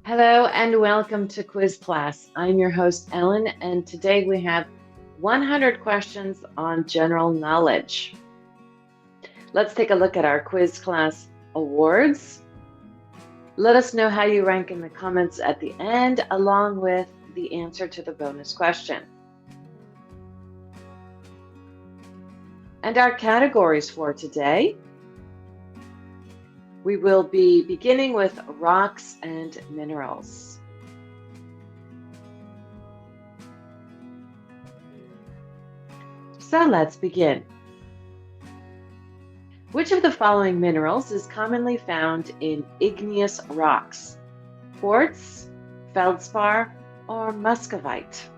Hello and welcome to Quiz Class. I'm your host, Ellen, and today we have 100 questions on general knowledge. Let's take a look at our Quiz Class awards. Let us know how you rank in the comments at the end, along with the answer to the bonus question. And our categories for today. We will be beginning with rocks and minerals. So let's begin. Which of the following minerals is commonly found in igneous rocks? Quartz, feldspar, or muscovite?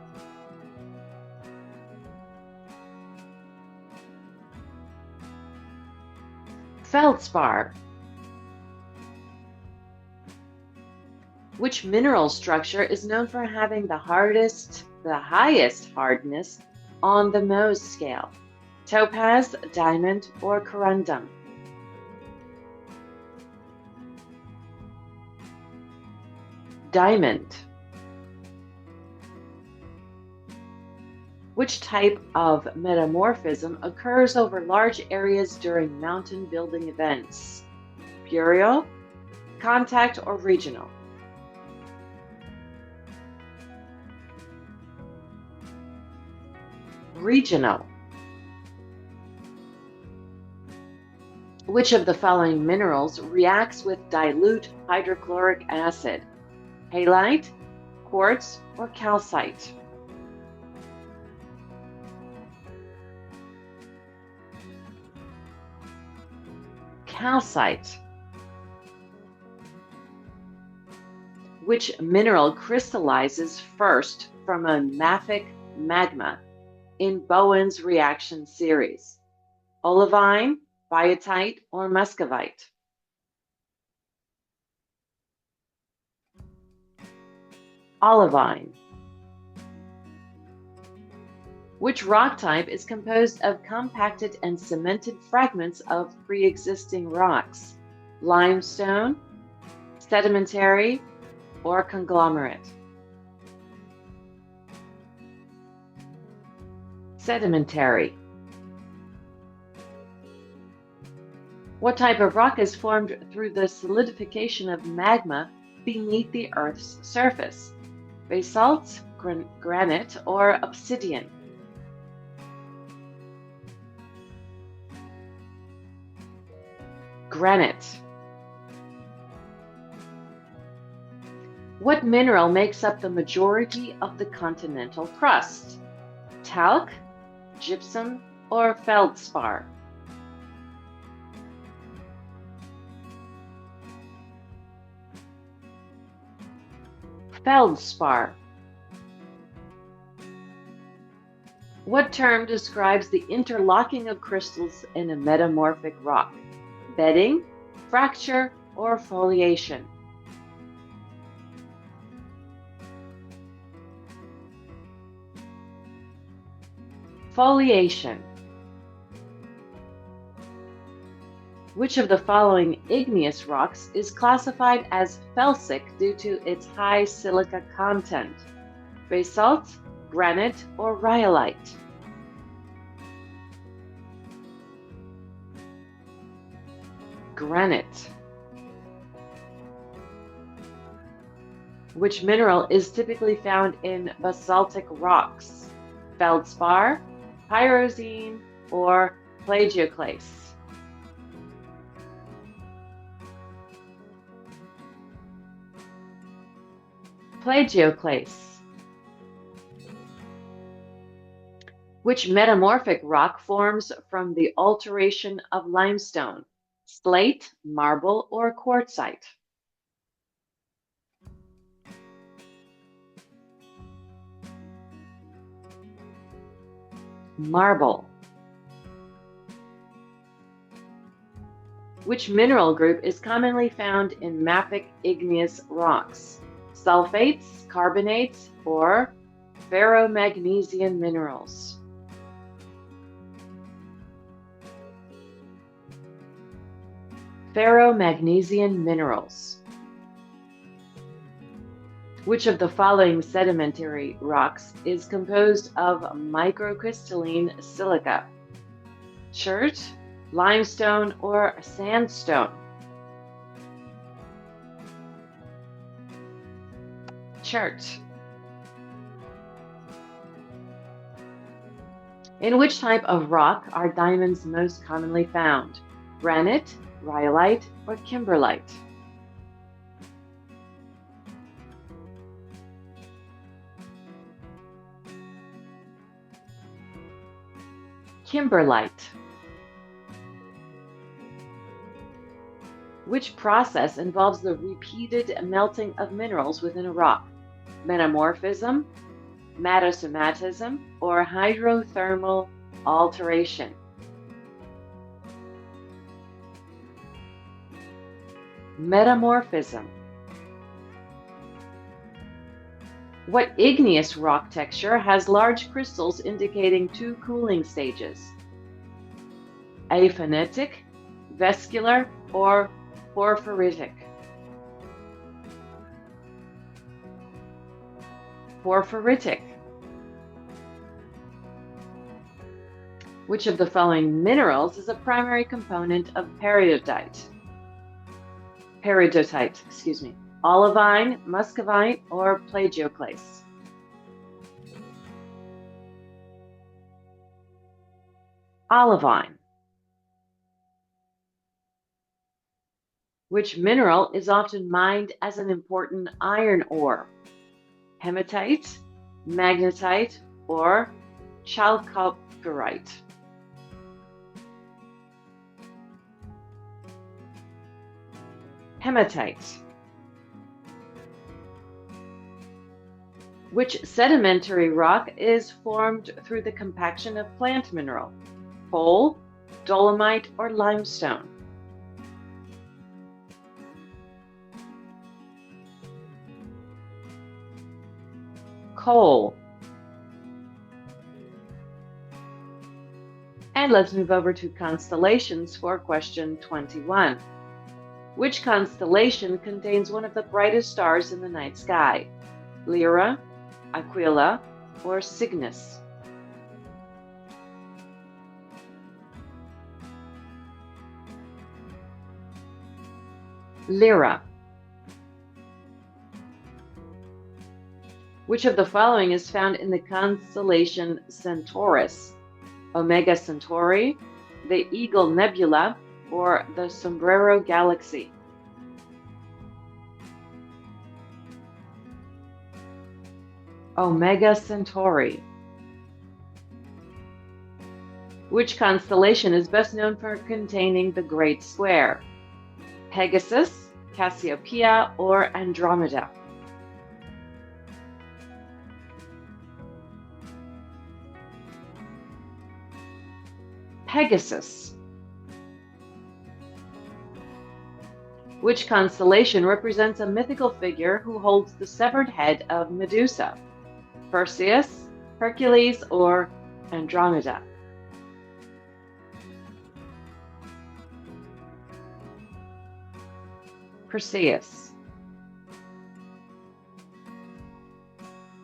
Feldspar. Which mineral structure is known for having the highest hardness on the Mohs scale? Topaz, diamond, or corundum? Diamond. Which type of metamorphism occurs over large areas during mountain building events? Burial, contact, or regional? Regional. Which of the following minerals reacts with dilute hydrochloric acid? Halite, quartz, or calcite? Calcite. Which mineral crystallizes first from a mafic magma in Bowen's reaction series? Olivine, biotite, or muscovite? Olivine. Which rock type is composed of compacted and cemented fragments of pre-existing rocks? Limestone, sedimentary, or conglomerate? Sedimentary. What type of rock is formed through the solidification of magma beneath the Earth's surface? Basalt, granite, or obsidian? Granite. What mineral makes up the majority of the continental crust? Talc, gypsum, or feldspar? Feldspar. What term describes the interlocking of crystals in a metamorphic rock? Bedding, fracture, or foliation? Foliation. Which of the following igneous rocks is classified as felsic due to its high silica content? Basalt, granite, or rhyolite? Granite. Which mineral is typically found in basaltic rocks? Feldspar, pyroxene, or plagioclase? Plagioclase. Which metamorphic rock forms from the alteration of limestone? Slate, marble, or quartzite? Marble. Which mineral group is commonly found in mafic igneous rocks? Sulfates, carbonates, or ferromagnesian minerals? Ferromagnesian minerals. Which of the following sedimentary rocks is composed of microcrystalline silica? Chert, limestone, or sandstone? Chert. In which type of rock are diamonds most commonly found? Granite, rhyolite, or kimberlite? Kimberlite. Which process involves the repeated melting of minerals within a rock? Metamorphism, metasomatism, or hydrothermal alteration? Metamorphism. What igneous rock texture has large crystals indicating two cooling stages? Aphanitic, vescular, or porphyritic? Porphyritic. Which of the following minerals is a primary component of peridotite? Olivine, muscovite, or plagioclase? Olivine. Which mineral is often mined as an important iron ore? Hematite, magnetite, or chalcopyrite? Hematite. Which sedimentary rock is formed through the compaction of plant mineral? Coal, dolomite, or limestone? Coal. And let's move over to constellations for question 21. Which constellation contains one of the brightest stars in the night sky? Lyra, Aquila, or Cygnus? Lyra. Which of the following is found in the constellation Centaurus? Omega Centauri, the Eagle Nebula, or the Sombrero Galaxy? Omega Centauri. Which constellation is best known for containing the Great Square? Pegasus, Cassiopeia, or Andromeda? Pegasus. Which constellation represents a mythical figure who holds the severed head of Medusa? Perseus, Hercules, or Andromeda? Perseus.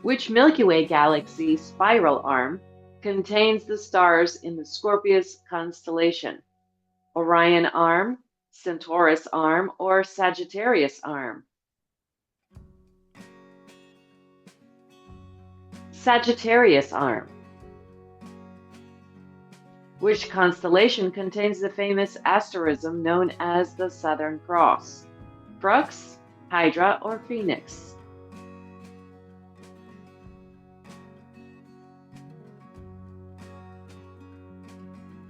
Which Milky Way galaxy spiral arm contains the stars in the Scorpius constellation? Orion arm, Centaurus arm, or Sagittarius arm? Sagittarius arm. Which constellation contains the famous asterism known as the Southern Cross? Crux, Hydra, or Phoenix?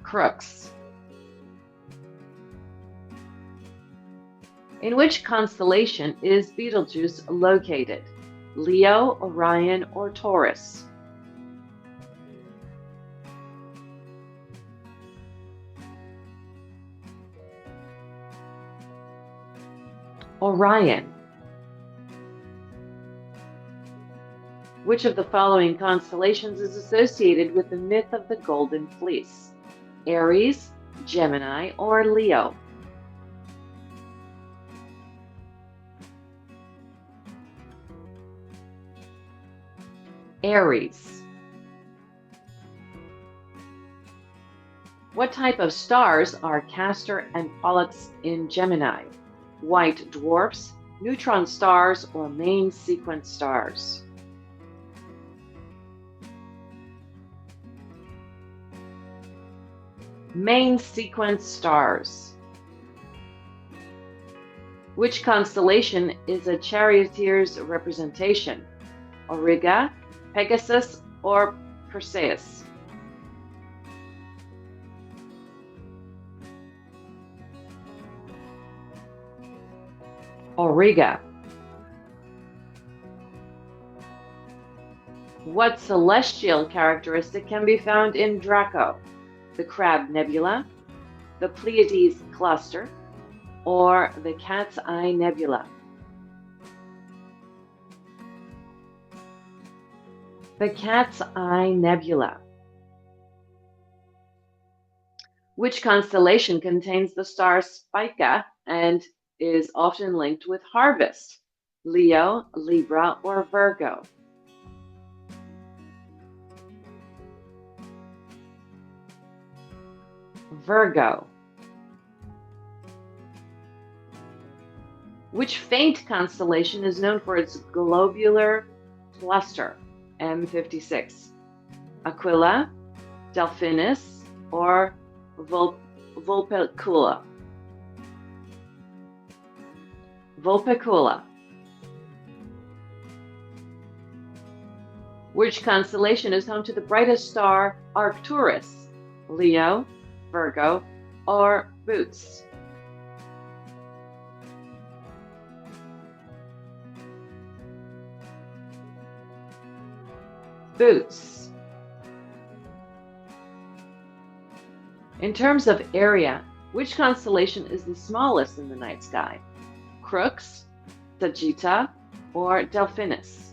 Crux. In which constellation is Betelgeuse located? Leo, Orion, or Taurus? Orion. Which of the following constellations is associated with the myth of the Golden Fleece? Aries, Gemini, or Leo? Aries. What type of stars are Castor and Pollux in Gemini? White dwarfs, neutron stars, or main sequence stars? Main sequence stars. Which constellation is a charioteer's representation? Auriga, Pegasus, or Perseus? Auriga. What celestial characteristic can be found in Draco? The Crab Nebula, the Pleiades Cluster, or the Cat's Eye Nebula? The Cat's Eye Nebula. Which constellation contains the star Spica and is often linked with harvest? Leo, Libra, or Virgo? Virgo. Which faint constellation is known for its globular cluster, M56? Aquila, Delphinus, or Vulpecula? Vulpecula. Which constellation is home to the brightest star Arcturus? Leo, Virgo, or Boots? Boots. In terms of area, which constellation is the smallest in the night sky? Crux, Sagitta, or Delphinus?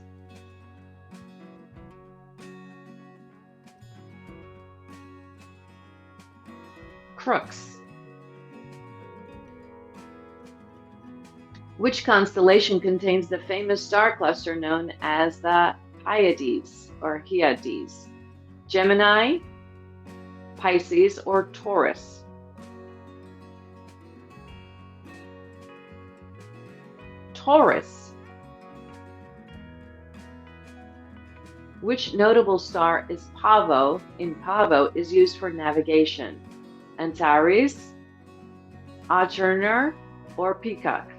Crux. Which constellation contains the famous star cluster known as the Hyades or Hyades? Gemini, Pisces, or Taurus? Taurus. Which notable star is Pavo is used for navigation? Antares, Achernar, or Peacock?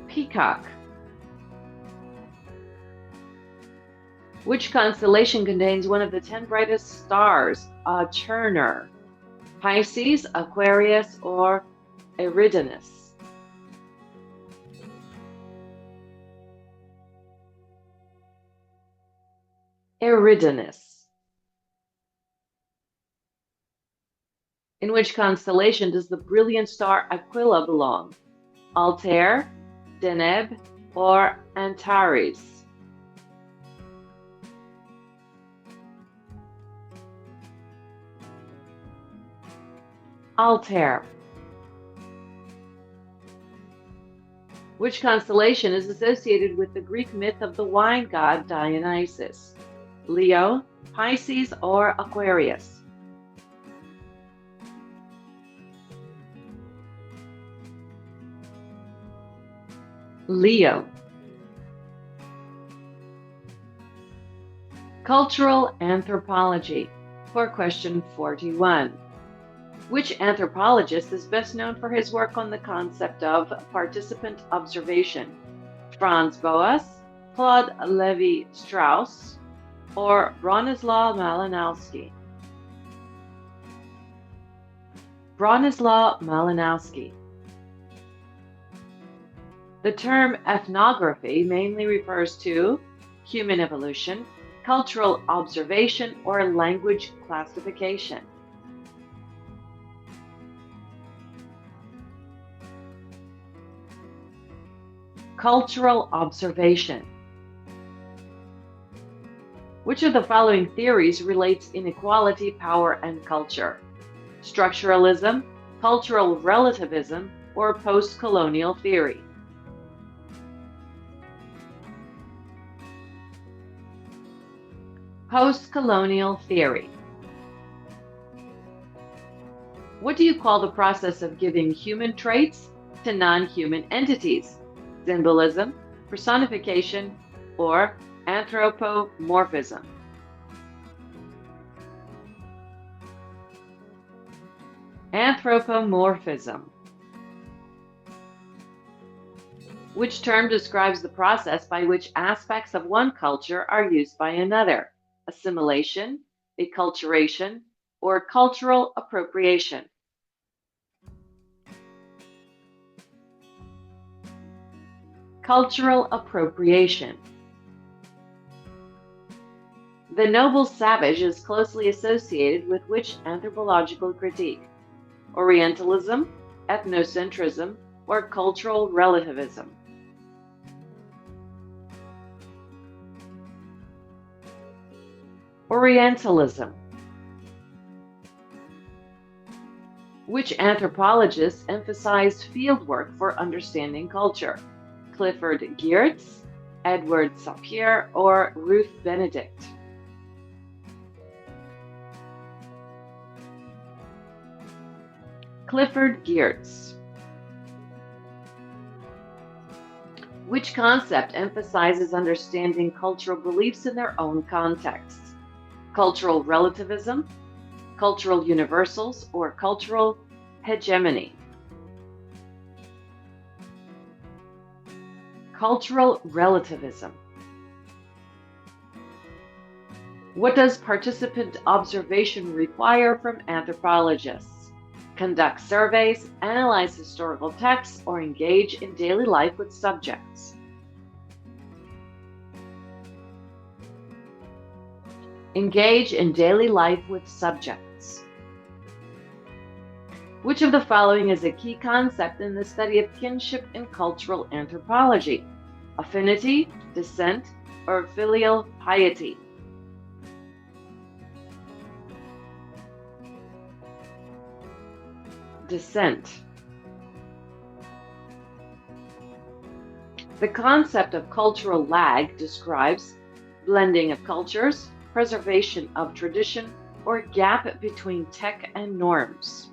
Peacock. Which constellation contains one of the 10 brightest stars, Achernar? Pisces, Aquarius, or Eridanus? Eridanus. In which constellation does the brilliant star Aquila belong? Altair, Deneb, or Antares? Altair. Which constellation is associated with the Greek myth of the wine god Dionysus? Leo, Pisces, or Aquarius? Leo. Cultural anthropology for question 41. Which anthropologist is best known for his work on the concept of participant observation? Franz Boas, Claude Lévi-Strauss, or Bronislaw Malinowski? Bronislaw Malinowski. The term ethnography mainly refers to human evolution, cultural observation, or language classification. Cultural observation. Which of the following theories relates inequality, power, and culture? Structuralism, cultural relativism, or post-colonial theory? Post-colonial theory. What do you call the process of giving human traits to non-human entities? Symbolism, personification, or anthropomorphism? Anthropomorphism. Which term describes the process by which aspects of one culture are used by another? Assimilation, acculturation, or cultural appropriation? Cultural appropriation. The noble savage is closely associated with which anthropological critique? Orientalism, ethnocentrism, or cultural relativism? Orientalism. Which anthropologists emphasized fieldwork for understanding culture? Clifford Geertz, Edward Sapir, or Ruth Benedict? Clifford Geertz. Which concept emphasizes understanding cultural beliefs in their own contexts? Cultural relativism, cultural universals, or cultural hegemony? Cultural relativism. What does participant observation require from anthropologists? Conduct surveys, analyze historical texts, or engage in daily life with subjects? Engage in daily life with subjects. Which of the following is a key concept in the study of kinship in cultural anthropology? Affinity, descent, or filial piety? Descent. The concept of cultural lag describes blending of cultures, preservation of tradition, or gap between tech and norms.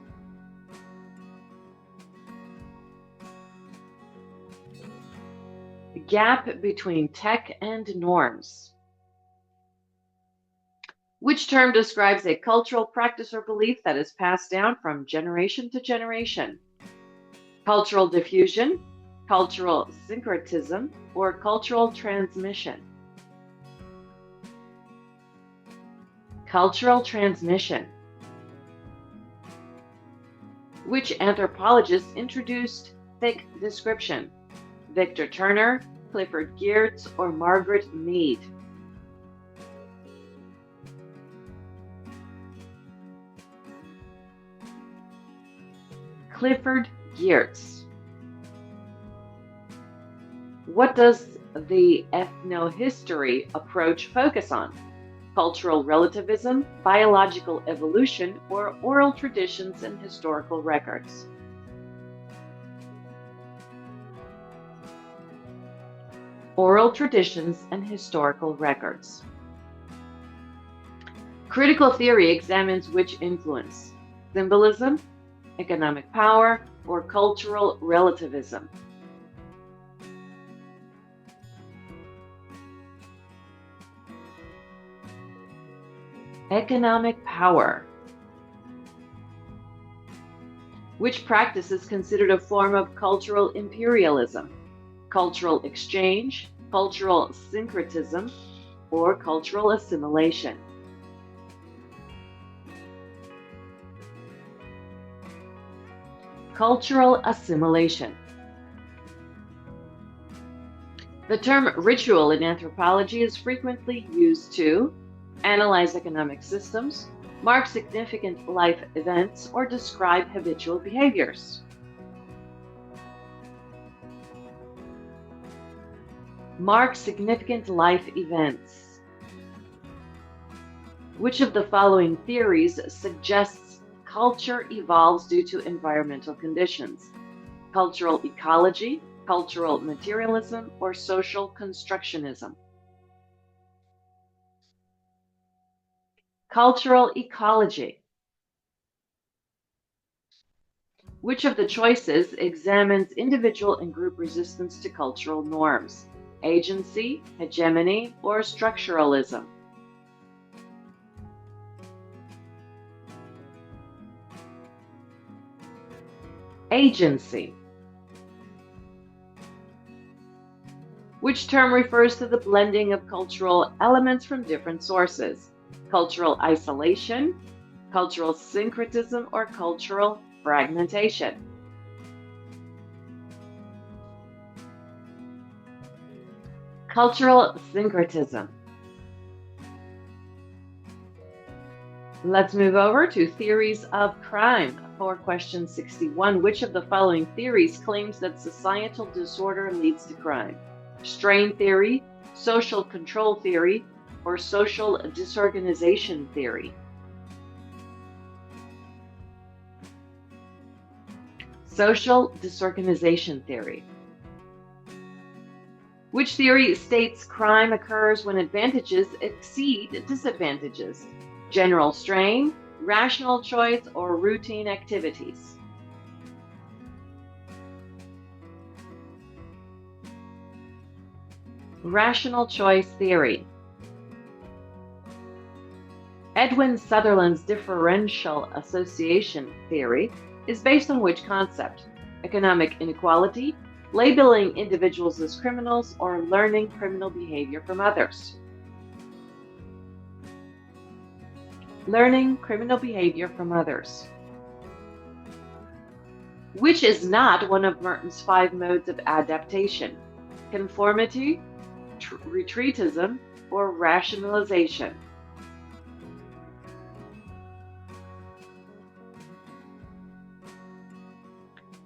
Gap between tech and norms. Which term describes a cultural practice or belief that is passed down from generation to generation? Cultural diffusion, cultural syncretism, or cultural transmission? Cultural transmission. Which anthropologist introduced thick description? Victor Turner, Clifford Geertz, or Margaret Mead? Clifford Geertz. What does the ethnohistory approach focus on? Cultural relativism, biological evolution, or oral traditions and historical records? Oral traditions and historical records. Critical theory examines which influence? Symbolism, economic power, or cultural relativism? Economic power. Which practice is considered a form of cultural imperialism? Cultural exchange, cultural syncretism, or cultural assimilation? Cultural assimilation. The term ritual in anthropology is frequently used to analyze economic systems, mark significant life events, or describe habitual behaviors. Mark significant life events. Which of the following theories suggests culture evolves due to environmental conditions? Cultural ecology, cultural materialism, or social constructionism? Cultural ecology. Which of the choices examines individual and group resistance to cultural norms? Agency, hegemony, or structuralism? Agency. Which term refers to the blending of cultural elements from different sources? Cultural isolation, cultural syncretism, or cultural fragmentation? Cultural syncretism. Let's move over to theories of crime. For question 61, which of the following theories claims that societal disorder leads to crime? Strain theory, social control theory, or social disorganization theory? Social disorganization theory. Which theory states crime occurs when advantages exceed disadvantages? General strain, rational choice, or routine activities? Rational choice theory. Edwin Sutherland's differential association theory is based on which concept? Economic inequality, labeling individuals as criminals, or learning criminal behavior from others? Learning criminal behavior from others. Which is not one of Merton's 5 modes of adaptation? Conformity, retreatism, or rationalization?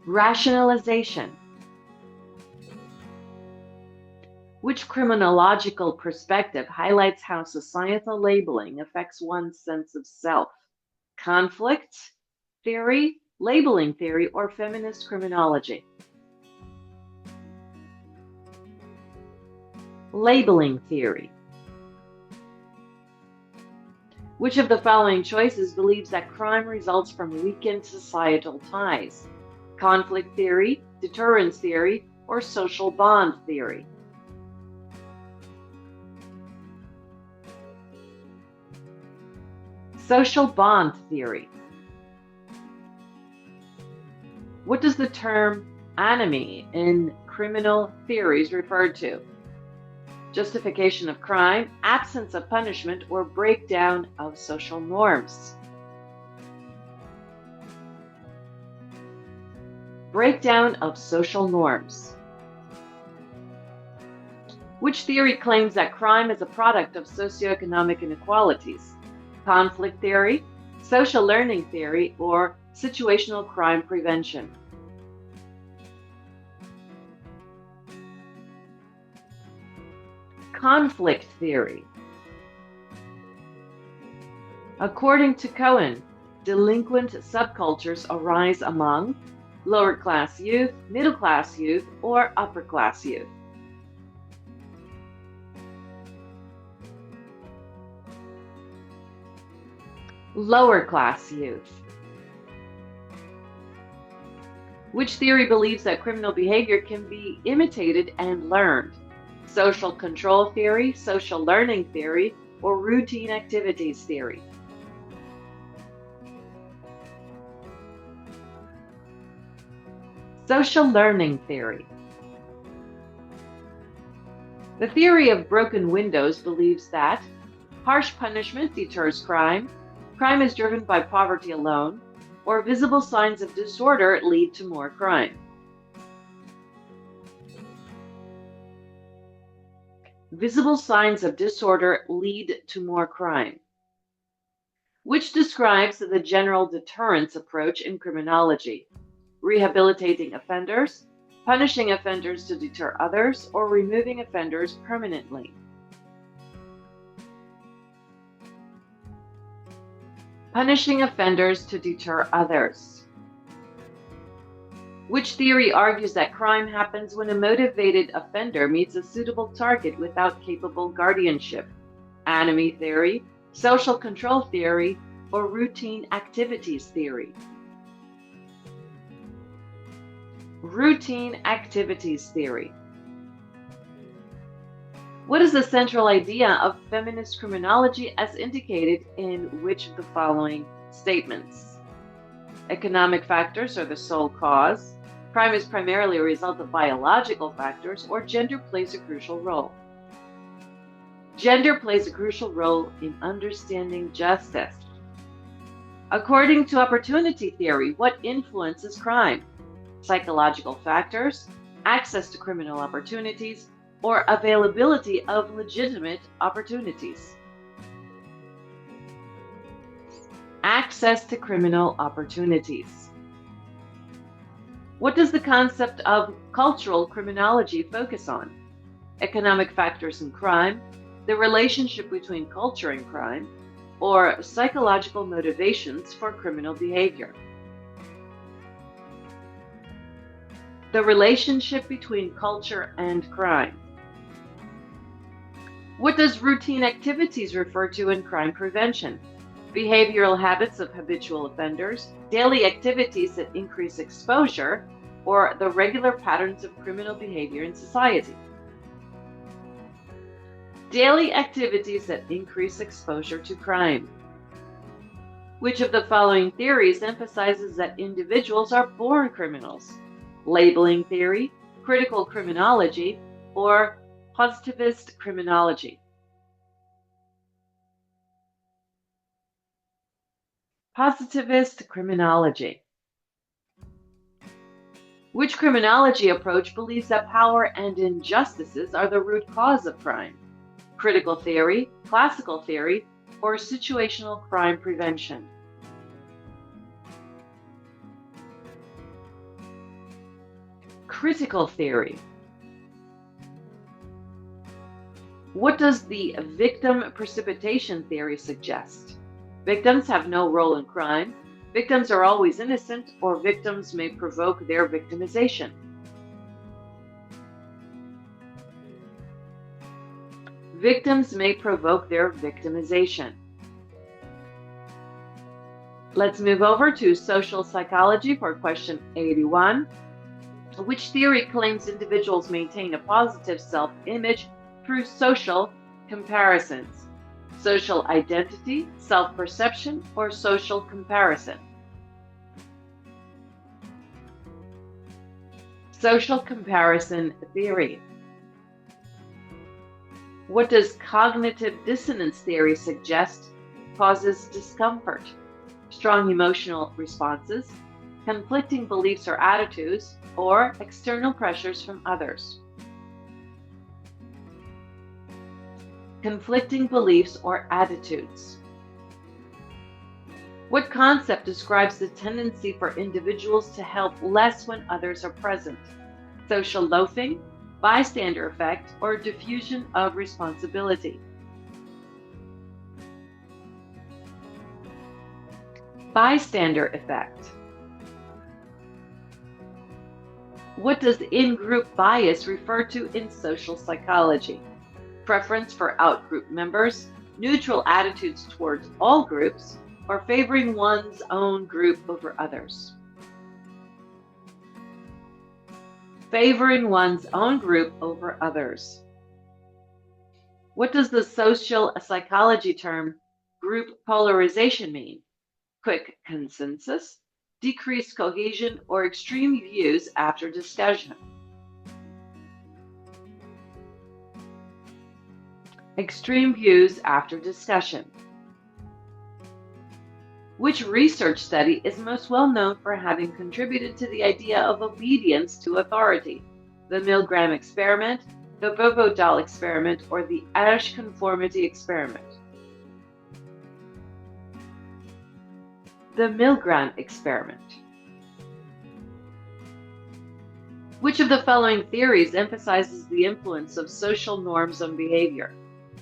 Rationalization. Which criminological perspective highlights how societal labeling affects one's sense of self? Conflict theory, labeling theory, or feminist criminology? Labeling theory. Which of the following choices believes that crime results from weakened societal ties? Conflict theory, deterrence theory, or social bond theory? Social bond theory. What does the term anomie in criminal theories refer to? Justification of crime, absence of punishment, or breakdown of social norms? Breakdown of social norms. Which theory claims that crime is a product of socioeconomic inequalities? Conflict theory, social learning theory, or situational crime prevention? Conflict theory. According to Cohen, delinquent subcultures arise among lower class youth, middle class youth, or upper class youth? Lower class youth. Which theory believes that criminal behavior can be imitated and learned? Social control theory, social learning theory, or routine activities theory? Social learning theory. The theory of broken windows believes that harsh punishment deters crime, crime is driven by poverty alone, or visible signs of disorder lead to more crime. Visible signs of disorder lead to more crime. Which describes the general deterrence approach in criminology? Rehabilitating offenders, punishing offenders to deter others, or removing offenders permanently? Punishing offenders to deter others. Which theory argues that crime happens when a motivated offender meets a suitable target without capable guardianship? Anomie theory, social control theory, or routine activities theory? Routine activities theory. What is the central idea of feminist criminology as indicated in which of the following statements? Economic factors are the sole cause. Crime is primarily a result of biological factors, or gender plays a crucial role. Gender plays a crucial role in understanding justice. According to opportunity theory, what influences crime? Psychological factors, access to criminal opportunities, or availability of legitimate opportunities? Access to criminal opportunities. What does the concept of cultural criminology focus on? Economic factors in crime, the relationship between culture and crime, or psychological motivations for criminal behavior? The relationship between culture and crime. What does routine activities refer to in crime prevention? Behavioral habits of habitual offenders, daily activities that increase exposure, or the regular patterns of criminal behavior in society? Daily activities that increase exposure to crime. Which of the following theories emphasizes that individuals are born criminals? Labeling theory, critical criminology, or positivist criminology? Positivist criminology. Which criminology approach believes that power and injustices are the root cause of crime? Critical theory, classical theory, or situational crime prevention? Critical theory. What does the victim precipitation theory suggest? Victims have no role in crime. Victims are always innocent, or victims may provoke their victimization. Victims may provoke their victimization. Let's move over to social psychology for question 81. Which theory claims individuals maintain a positive self-image through social comparisons? Social identity, self-perception, or social comparison? Social comparison theory. What does cognitive dissonance theory suggest causes discomfort? Strong emotional responses, conflicting beliefs or attitudes, or external pressures from others? Conflicting beliefs or attitudes. What concept describes the tendency for individuals to help less when others are present? Social loafing, bystander effect, or diffusion of responsibility? Bystander effect. What does in-group bias refer to in social psychology? Preference for out-group members, neutral attitudes towards all groups, or favoring one's own group over others? Favoring one's own group over others. What does the social psychology term group polarization mean? Quick consensus, decreased cohesion, or extreme views after discussion? Extreme views after discussion. Which research study is most well known for having contributed to the idea of obedience to authority? The Milgram experiment, the Bobo-Dahl experiment, or the Asch conformity experiment? The Milgram experiment. Which of the following theories emphasizes the influence of social norms on behavior?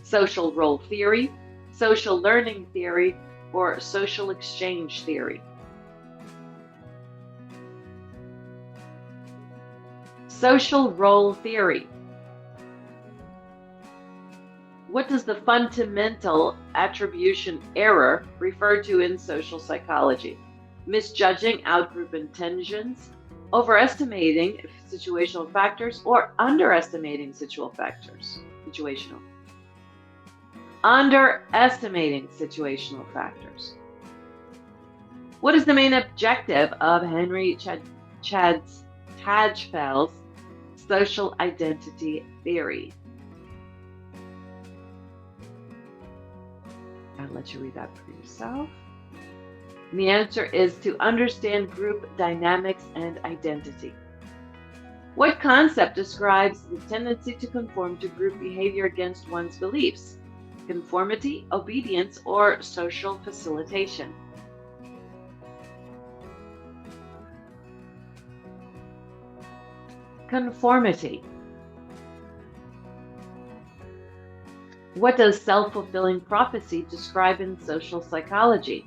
Social role theory, social learning theory, or social exchange theory? Social role theory. What does the fundamental attribution error refer to in social psychology? Misjudging outgroup intentions, overestimating situational factors, or underestimating situational factors? Underestimating situational factors. What is the main objective of Henry Tajfel's social identity theory? I'll let you read that for yourself. And the answer is to understand group dynamics and identity. What concept describes the tendency to conform to group behavior against one's beliefs? Conformity, obedience, or social facilitation? Conformity. What does self-fulfilling prophecy describe in social psychology?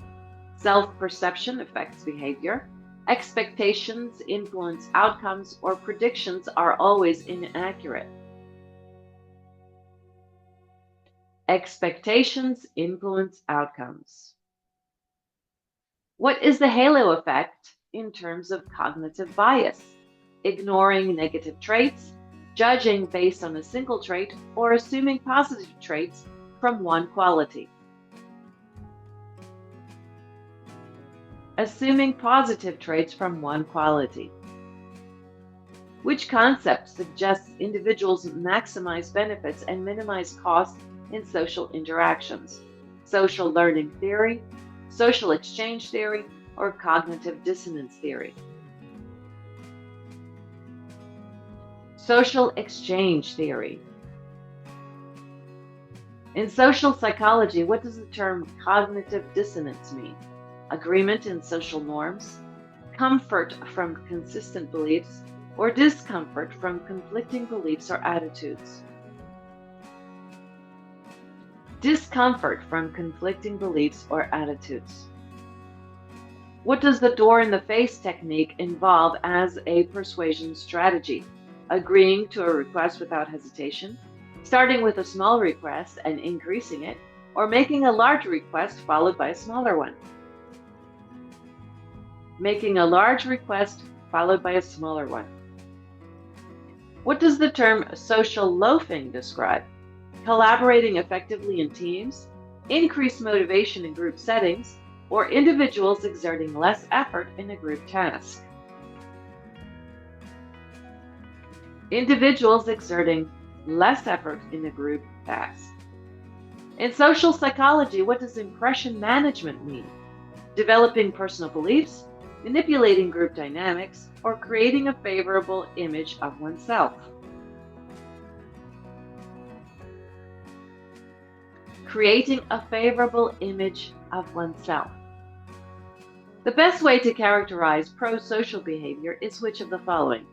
Self-perception affects behavior. Expectations influence outcomes, or predictions are always inaccurate. Expectations influence outcomes. What is the halo effect in terms of cognitive bias? Ignoring negative traits, judging based on a single trait, or assuming positive traits from one quality? Assuming positive traits from one quality. Which concept suggests individuals maximize benefits and minimize costs in social interactions? Social learning theory, social exchange theory, or cognitive dissonance theory? Social exchange theory. In social psychology, what does the term cognitive dissonance mean? Agreement in social norms, comfort from consistent beliefs, or discomfort from conflicting beliefs or attitudes? Discomfort from conflicting beliefs or attitudes. What does the door in the face technique involve as a persuasion strategy? Agreeing to a request without hesitation, starting with a small request and increasing it, or making a large request followed by a smaller one? Making a large request followed by a smaller one. What does the term social loafing describe? Collaborating effectively in teams, increased motivation in group settings, or individuals exerting less effort in a group task? Individuals exerting less effort in a group task. In social psychology, what does impression management mean? Developing personal beliefs, manipulating group dynamics, or creating a favorable image of oneself? Creating a favorable image of oneself. The best way to characterize pro-social behavior is which of the following?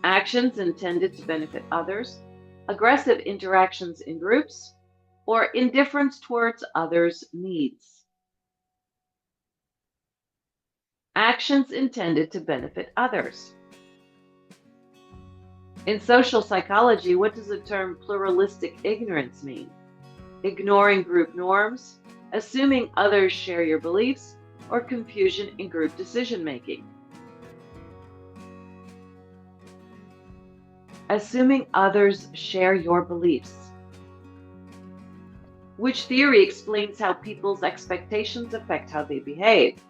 Actions intended to benefit others, aggressive interactions in groups, or indifference towards others' needs? Actions intended to benefit others. In social psychology, what does the term pluralistic ignorance mean? Ignoring group norms, assuming others share your beliefs, or confusion in group decision-making? Assuming others share your beliefs. Which theory explains how people's expectations affect how they behave?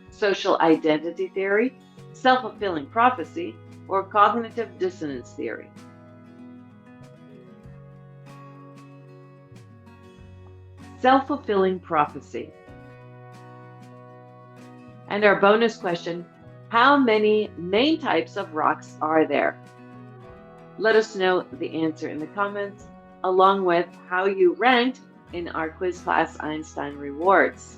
Social identity theory, self-fulfilling prophecy, or cognitive dissonance theory? Self-fulfilling prophecy. And our bonus question, how many main types of rocks are there? Let us know the answer in the comments, along with how you ranked in our quiz class Einstein Rewards.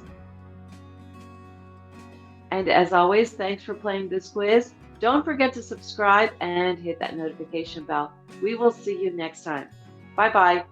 And as always, thanks for playing this quiz. Don't forget to subscribe and hit that notification bell. We will see you next time. Bye-bye.